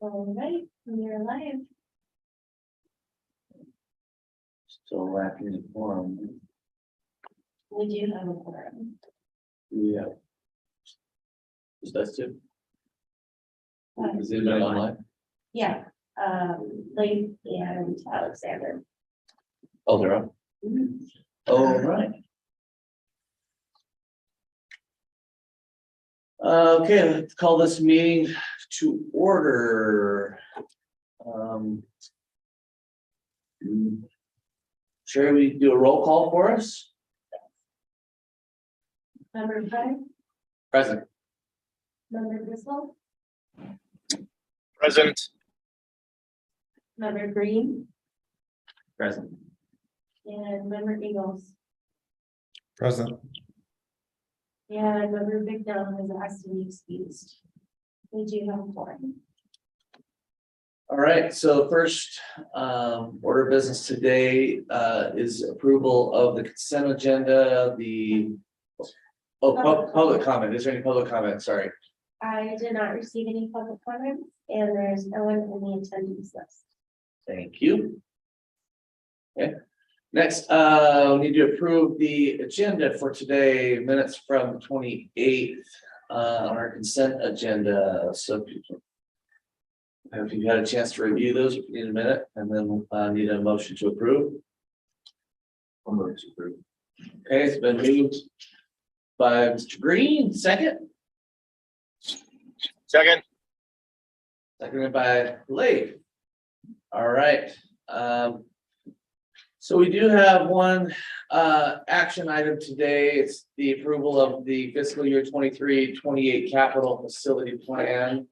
All right, you're live. Still lacking the forum. We do have a forum. Yeah. Is that too? Uh, Is anybody online? Yeah, Lee and Alexander. Oh, they're on. Oh, right. Okay, let's call this meeting to order. Sherry, we do a roll call for us? Member Price, Present. Member Bristol, Present. Member Green, Present. and Member Eagles. Present. And Member Big Down has asked to be excused. We do have a forum. All right, so first order of business today is approval of the consent agenda, public comment. Is there any public comment? Sorry. I did not receive any public comments, and there's no one in the attendance list. Thank you. Okay, next, we need to approve the agenda for today, minutes from 28th on our consent agenda. So if you had a chance to review those, if you need a minute, and then need a motion to approve. I'll move to approve. Okay, it's been moved by Mr. Green, second. Second. Seconded by Blake. All right. So we do have one action item today. It's the approval of the fiscal year 23-28 capital facility plan.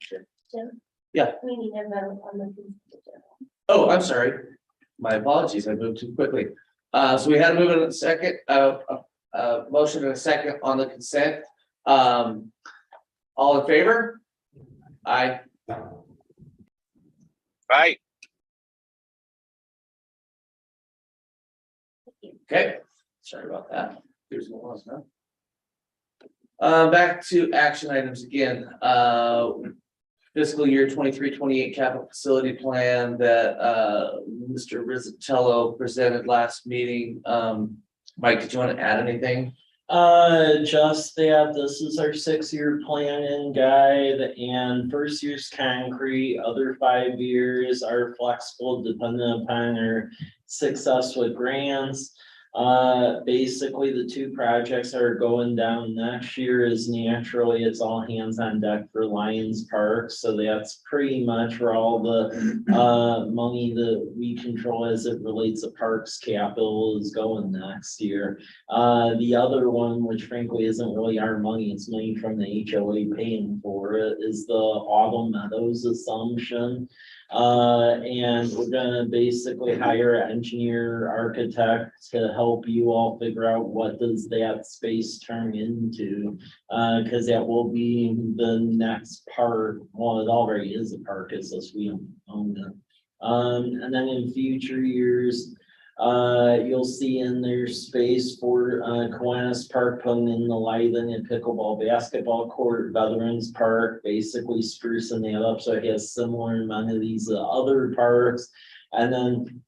Jim? Yeah. We need a vote on the consent agenda. Oh, I'm sorry. My apologies. I moved too quickly. So we had a move in a second, motion in a second on the consent. All in favor? Aye. Aye. Okay, sorry about that. There's no one else now. Back to action items again. Fiscal year 23-28 capital facility plan that Mr. Rizzatello presented last meeting. Mike, did you want to add anything? Just that this is our 6-year plan and guide, and first year's concrete, other 5 years are flexible depending upon our success with grants. Basically the 2 projects that are going down next year is naturally it's all hands on deck for Lions Park. So that's pretty much where all the money that we control as it relates to parks capital is going next year. The other one, which frankly isn't really our money, it's money from the HOA paying for it, is the Autumn Meadows assumption. And we're gonna basically hire an engineer architect to help you all figure out what does that space turn into. Cause that will be the next part. Well, it already is a park, it's just we don't own it. And then in future years, you'll see in their space for Kiwanis Park, putting in the lighting and pickleball basketball court, Veterans Park, basically sprucing that up so it has similar amenities to other parks. And then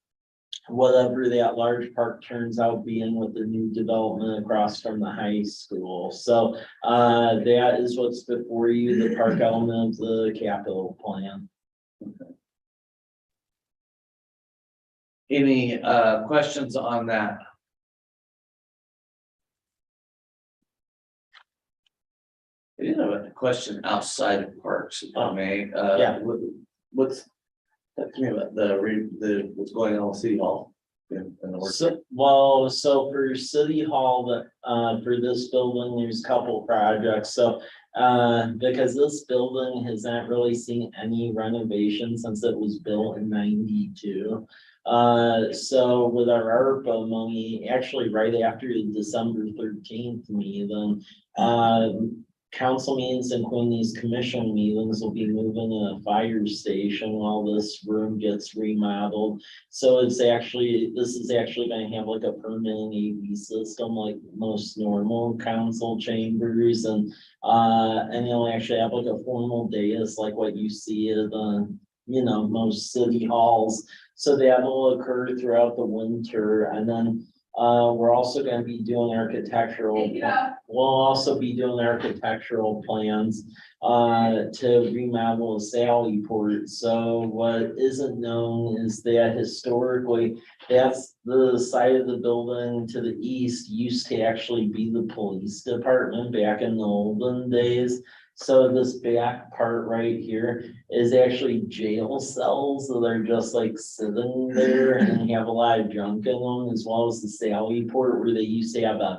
whatever that large park turns out being with the new development across from the high school. So that is what's before you, the park element of the capital plan. Any questions on that? I did have a question outside of parks, if I may. Yeah. What's talk to me about the what's going on with City Hall? In the work? So for City Hall, for this building, there's a couple projects. So because this building has not really seen any renovation since it was built in '92. So with our ARPA money, actually right after the December 13th meeting, council meetings, including these commission meetings, will be moving a fire station while this room gets remodeled. So this is actually gonna have like a permanent AV system like most normal council chambers and it'll actually have like a formal dais like what you see at the, most city halls. So that will occur throughout the winter and then we're also gonna be doing architectural. We'll also be doing architectural plans to remodel Sally Port. So what isn't known is that historically, that's the side of the building to the east used to actually be the police department back in the olden days. So this back part right here is actually jail cells that are just like sitting there and have a lot of junk in them, as well as the Sally Port where they used to have a.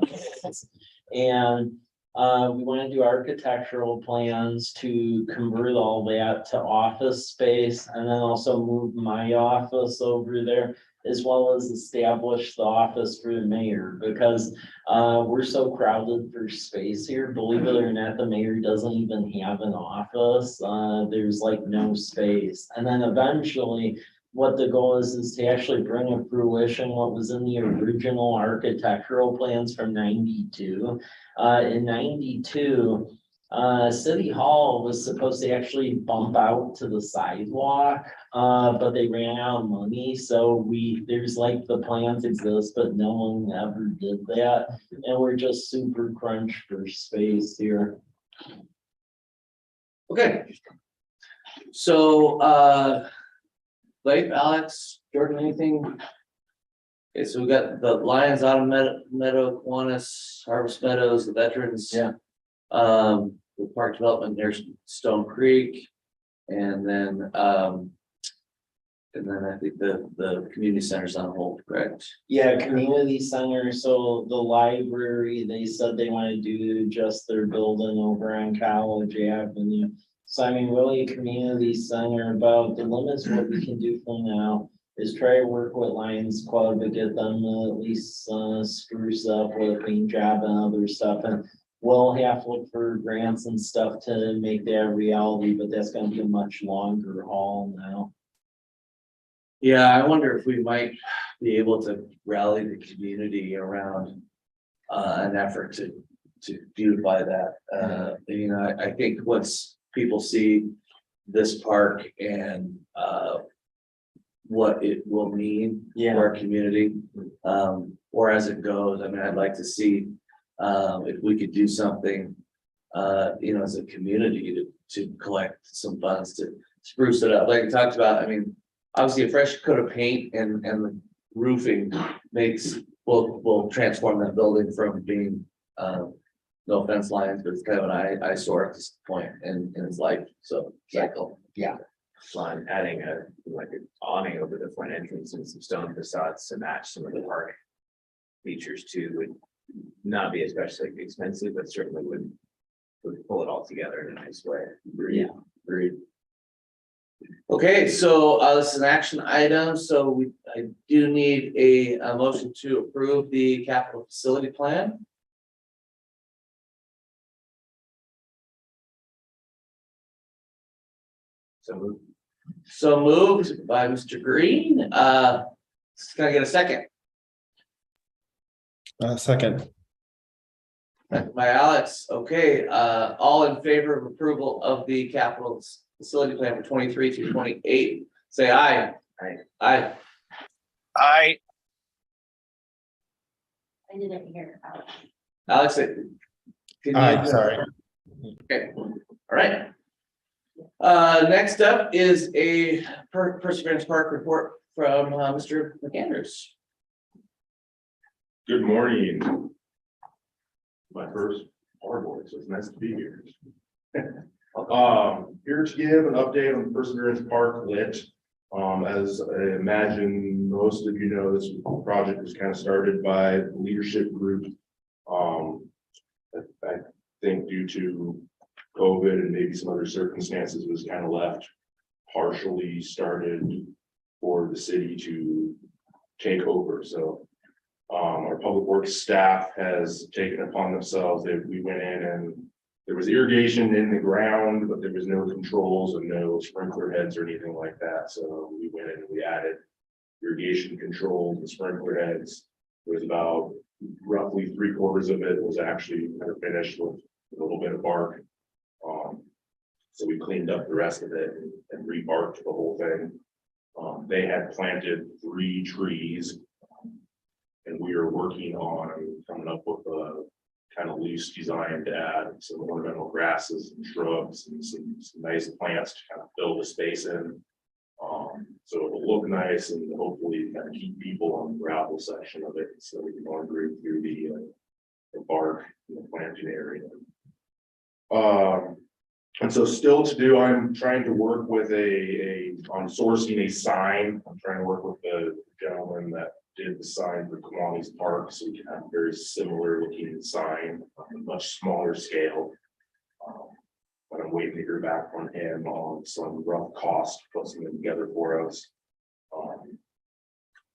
And we want to do architectural plans to convert all that to office space and then also move my office over there, as well as establish the office for the mayor, because we're so crowded for space here. Believe it or not, the mayor doesn't even have an office. There's like no space. And then eventually, what the goal is to actually bring to fruition what was in the original architectural plans from 92. In 92, City Hall was supposed to actually bump out to the sidewalk, but they ran out of money. So there's like the plans exist, but no one ever did that. And we're just super crunched for space here. Okay. So, Leif, Alex, Jordan, anything? Okay, so we got the Lions out of Meadow, Kiwanis, Harvest Meadows, the veterans. Yeah. The park development near Stone Creek, and then I think the community center's on hold, correct? Yeah, community center, so the library, they said they want to do just their building over on College Avenue. So I mean, really, community center, about the limits, what we can do for now is try to work with Lions Club to get them to at least spruce up with a paint job and other stuff. And we'll have to look for grants and stuff to make that a reality, but that's gonna be a much longer haul now. Yeah, I wonder if we might be able to rally the community around an effort to beautify that. I think once people see this park and what it will mean for our community, or as it goes, I mean, I'd like to see if we could do something, as a community to collect some funds to spruce it up, like we talked about. I mean, obviously a fresh coat of paint and the roofing will transform that building from being, no offense, Lions, but it's kind of an eyesore at this point in its life, so cycle. Yeah. On adding an awning over the front entrance and some stone facades to match some of the park features too would not be especially expensive, but certainly would pull it all together in a nice way. Yeah, agreed. Okay, so this is an action item, so I do need a motion to approve the capital facility plan. So moved by Mr. Green. Can I get a second? Second. By Alex. Okay, all in favor of approval of the capital facility plan for 23 through 28, say aye. Aye. Aye. Aye. I didn't hear Alex. Alex, can you? Aye, sorry. Okay, all right. Next up is a Perseverance Park report from Mr. McAndrews. Good morning. My first Arbor, so it's nice to be here. Here to give an update on Perseverance Park lit. As I imagine most of you know, this project was kind of started by the leadership group. I think due to COVID and maybe some other circumstances was kind of left partially started for the city to take over. So our public works staff has taken upon themselves that we went in and there was was irrigation in the ground, but there was no controls and no sprinkler heads or anything like that. So we went in and we added irrigation controls and sprinkler heads. There was about roughly 3/4 of it was actually kind of finished with a little bit of bark. So we cleaned up the rest of it and rebarked the whole thing. They had planted 3 trees. And we are working on coming up with a kind of loose design to add some ornamental grasses and shrubs and some nice plants to kind of fill the space in. So it'll look nice and hopefully kind of keep people on the gravel section of it, so we can wander through the bark in the planting area. And so still to do, I'm trying to work with on sourcing a sign. I'm trying to work with the gentleman that did the sign for Kiwanis Park, so we can have a very similar looking sign on a much smaller scale. But I'm waiting to hear back from him on some rough cost, to put something together for us.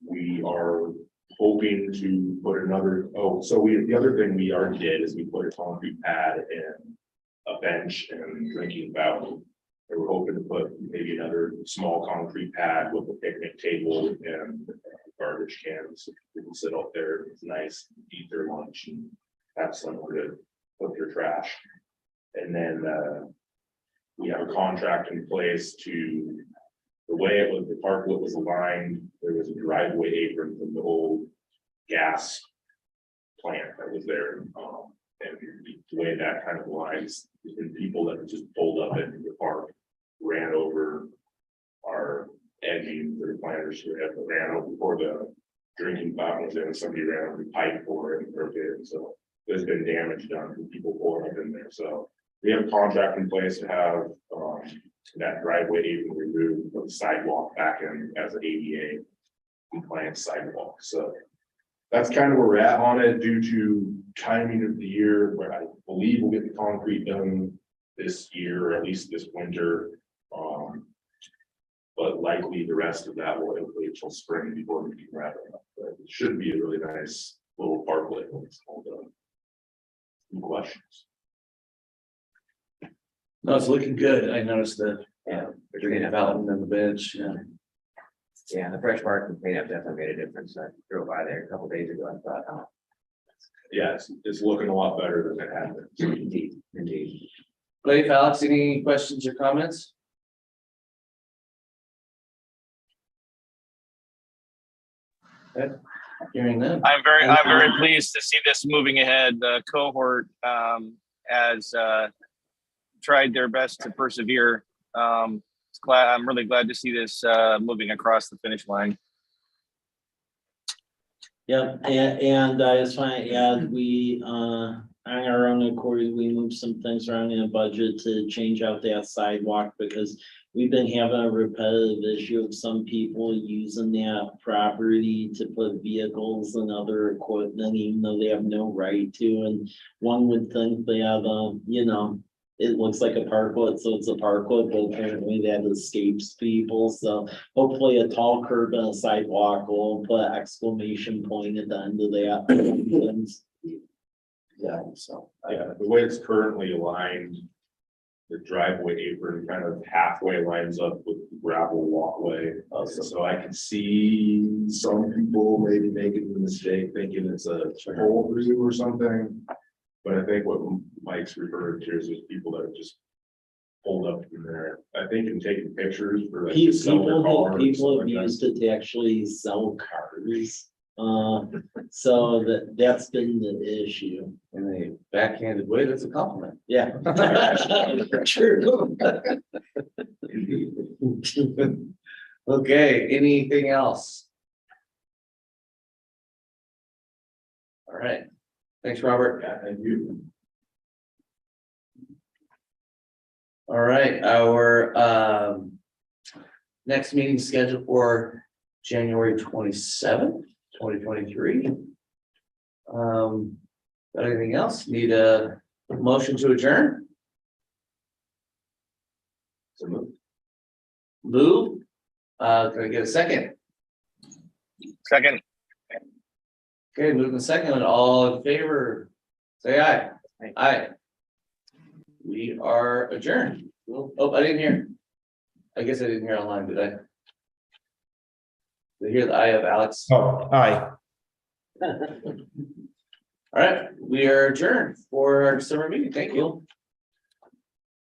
We are hoping to put another, the other thing we already did is we put a concrete pad and a bench and drinking fountain. And we're hoping to put maybe another small concrete pad with a picnic table and garbage cans. People sit out there, it's nice, eat their lunch and have somewhere to put their trash. And then we have a contract in place to, the way it was, the parklet was aligned, there was a driveway apron from the old gas plant that was there. And the way that kind of aligns, and people that just pulled up into the park, ran over our edging for the planters who had ran over before the drinking fountain was in, somebody ran over the pipe for it and broke it. So there's been damage done from people pouring up in there. So we have a contract in place to have that driveway even removed, put the sidewalk back in as an ADA compliant sidewalk. So that's kind of where we're at on it due to timing of the year, where I believe we'll get the concrete done this year, or at least this winter. But likely the rest of that will wait till spring before we can wrap it up. But it should be a really nice little parklet when it's all done. Any questions? No, it's looking good. I noticed the Yeah, drinking fountain and the bench. Yeah. yeah, the fresh bark and cleanup definitely made a difference. I drove by there a couple days ago and thought, oh, Yeah, it's looking a lot better than it had been. indeed. Blake, Alex, any questions or comments? Okay, hearing none. I'm very pleased to see this moving ahead. The cohort has tried their best to persevere. I'm really glad to see this moving across the finish line. Yeah, and I just want to add, we, on our own accord, we moved some things around in the budget to change out that sidewalk because we've been having a repetitive issue of some people using that property to put vehicles and other equipment, even though they have no right to. And one would think they have it looks like a parklet, so it's a parklet, but apparently that escapes people. So hopefully a tall curb and a sidewalk will put exclamation point at the end of that. Yeah, so, the way it's currently aligned, the driveway apron kind of halfway lines up with the gravel walkway. So I can see some people maybe making the mistake thinking it's a hole through or something. But I think what Mike's referring to is there's people that have just pulled up in there, I think, and taking pictures for like to sell their car or People have something like that. used it to actually sell cars. So that's been the issue. In a backhanded way, that's a compliment. Yeah. True. Okay, anything else? All right, thanks, Robert. Yeah, thank you. All right, our next meeting scheduled for January 27th, 2023. Got anything else? Need a motion to adjourn? So Lou, can I get a second? Second, Okay, moving second, all in favor, say aye. Aye. we are adjourned. Oh, I didn't hear. I guess I didn't hear online, did I? Did I hear the eye of Alex? Oh, aye. All right, we are adjourned for our summer meeting. Thank you.